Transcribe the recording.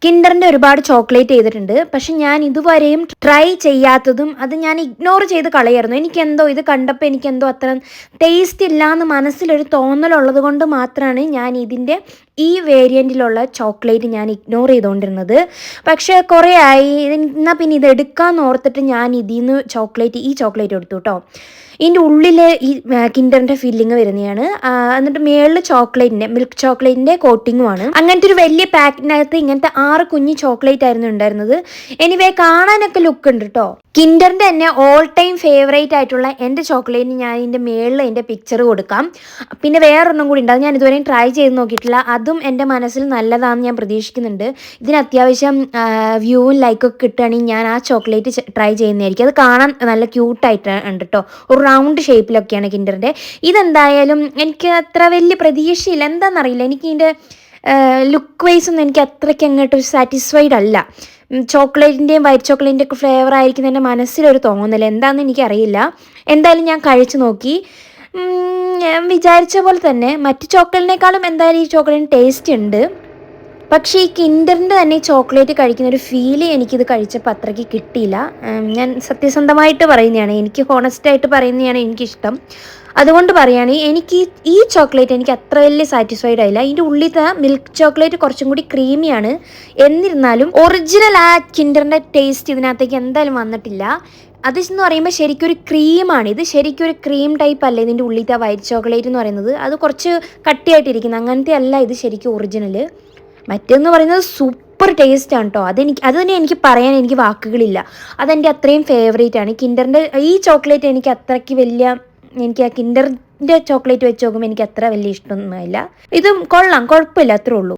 കിൻഡറിൻ്റെ ഒരുപാട് ചോക്ലേറ്റ് ചെയ്തിട്ടുണ്ട്. പക്ഷെ ഞാൻ ഇതുവരെയും ട്രൈ ചെയ്യാത്തതും അത് ഞാൻ ഇഗ്നോർ ചെയ്ത് കളയായിരുന്നു. എനിക്കെന്തോ ഇത് കണ്ടപ്പോൾ എനിക്കെന്തോ അത്ര ടേസ്റ്റ് ഇല്ല എന്ന് മനസ്സിലൊരു തോന്നലുള്ളത് കൊണ്ട് മാത്രമാണ് ഞാൻ ഇതിൻ്റെ ഈ വേരിയൻറ്റിലുള്ള ചോക്ലേറ്റ് ഞാൻ ഇഗ്നോർ ചെയ്തുകൊണ്ടിരുന്നത്. പക്ഷേ കുറേ ആയി എന്നാൽ പിന്നെ ഇത് എടുക്കാമെന്ന് ഓർത്തിട്ട് ഞാൻ ഇതിൽ നിന്ന് ഈ ചോക്ലേറ്റ് എടുത്തു കേട്ടോ. ഇതിൻ്റെ ഉള്ളിൽ ഈ കിൻഡറിൻ്റെ ഫില്ലിങ് വരുന്നതാണ്. എന്നിട്ട് മേളിൽ മിൽക്ക് ചോക്ലേറ്റിൻ്റെ കോട്ടിങ്ങുമാണ്. അങ്ങനത്തെ ഒരു വലിയ പാക്കിനകത്ത് ഇങ്ങനത്തെ 6 കുഞ്ഞ് ചോക്ലേറ്റ് ആയിരുന്നു ഉണ്ടായിരുന്നത്. എനിവേ കാണാനൊക്കെ ലുക്ക് ഉണ്ട് കേട്ടോ. കിൻഡറിൻ്റെ തന്നെ ഓൾ ടൈം ഫേവറേറ്റ് ആയിട്ടുള്ള എൻ്റെ ചോക്ലേറ്റിന് ഞാൻ ഇതിൻ്റെ മേളിൽ എൻ്റെ പിക്ചർ കൊടുക്കാം. പിന്നെ വേറൊരെണ്ണം കൂടി ഉണ്ട്, അത് ഞാൻ ഇതുവരെയും ട്രൈ ചെയ്ത് നോക്കിയിട്ടില്ല. അതും എൻ്റെ മനസ്സിൽ നല്ലതാണെന്ന് ഞാൻ പ്രതീക്ഷിക്കുന്നുണ്ട്. ഇതിന് അത്യാവശ്യം വ്യൂവും ലൈക്കൊക്കെ കിട്ടുകയാണെങ്കിൽ ഞാൻ ആ ചോക്ലേറ്റ് ട്രൈ ചെയ്യുന്നതായിരിക്കും. അത് കാണാൻ നല്ല ക്യൂട്ടായിട്ട് ഉണ്ട് കേട്ടോ. ഒരു റൗണ്ട് ഷേപ്പിലൊക്കെയാണ് കിൻഡറിൻ്റെ. ഇതെന്തായാലും എനിക്ക് അത്ര വലിയ പ്രതീക്ഷയില്ല. എന്താണെന്നറിയില്ല, എനിക്ക് ഇതിൻ്റെ ലുക്ക് വൈസ് ഒന്നും എനിക്ക് അത്രയ്ക്ക് അങ്ങോട്ട് സാറ്റിസ്ഫൈഡ് അല്ല. ചോക്ലേറ്റിൻ്റെയും വൈറ്റ് ചോക്ലേറ്റിൻ്റെ ഒക്കെ ഫ്ലേവർ ആയിരിക്കും എൻ്റെ മനസ്സിലൊരു തോന്നൽ. എന്താണെന്ന് എനിക്കറിയില്ല. എന്തായാലും ഞാൻ കഴിച്ചു നോക്കി. ഞാൻ വിചാരിച്ച പോലെ തന്നെ മറ്റ് ചോക്ലേറ്റിനേക്കാളും എന്തായാലും ഈ ചോക്ലേറ്റിന് ടേസ്റ്റ് ഉണ്ട്. പക്ഷേ ഈ കിൻഡറിൻ്റെ തന്നെ ഈ ചോക്ലേറ്റ് കഴിക്കുന്ന ഒരു ഫീല് എനിക്കിത് കഴിച്ചപ്പോൾ അത്രയ്ക്ക് കിട്ടിയില്ല. ഞാൻ സത്യസന്ധമായിട്ട് പറയുന്നതാണ്, എനിക്ക് ഹോണസ്റ്റായിട്ട് പറയുന്നതാണ് എനിക്കിഷ്ടം. അതുകൊണ്ട് പറയുകയാണ്, എനിക്ക് ഈ ചോക്ലേറ്റ് എനിക്ക് അത്ര വലിയ സാറ്റിസ്ഫൈഡ് ആയില്ല. ഇതിൻ്റെ ഉള്ളിലത്തെ മിൽക്ക് ചോക്ലേറ്റ് കുറച്ചും കൂടി ക്രീമിയാണ്. എന്നിരുന്നാലും ഒറിജിനൽ ആ കിൻഡറിൻ്റെ ടേസ്റ്റ് ഇതിനകത്തേക്ക് എന്തായാലും വന്നിട്ടില്ല. അതെന്ന് പറയുമ്പോൾ ശരിക്കും ഒരു ക്രീമാണ്. ഇത് ശരിക്കും ഒരു ക്രീം ടൈപ്പ് അല്ല ഇതിൻ്റെ ഉള്ളിലത്തെ വൈറ്റ് ചോക്ലേറ്റ് എന്ന് പറയുന്നത്. അത് കുറച്ച് കട്ടിയായിട്ടിരിക്കുന്നത് അങ്ങനത്തെ അല്ല ഇത് ശരിക്കും ഒറിജിനൽ. മറ്റേന്ന് പറയുന്നത് സൂപ്പർ ടേസ്റ്റാണ് കേട്ടോ. അത് തന്നെ എനിക്ക് പറയാൻ എനിക്ക് വാക്കുകളില്ല. അതെൻ്റെ അത്രയും ഫേവറേറ്റ് ആണ്. കിൻഡറിൻ്റെ ഈ ചോക്ലേറ്റ് എനിക്ക് ആ കിൻഡറിൻ്റെ ചോക്ലേറ്റ് വെച്ച് നോക്കുമ്പോൾ എനിക്ക് അത്ര വലിയ ഇഷ്ടമൊന്നുമില്ല. ഇതും കൊള്ളാം, കുഴപ്പമില്ല, അത്രേ ഉള്ളൂ.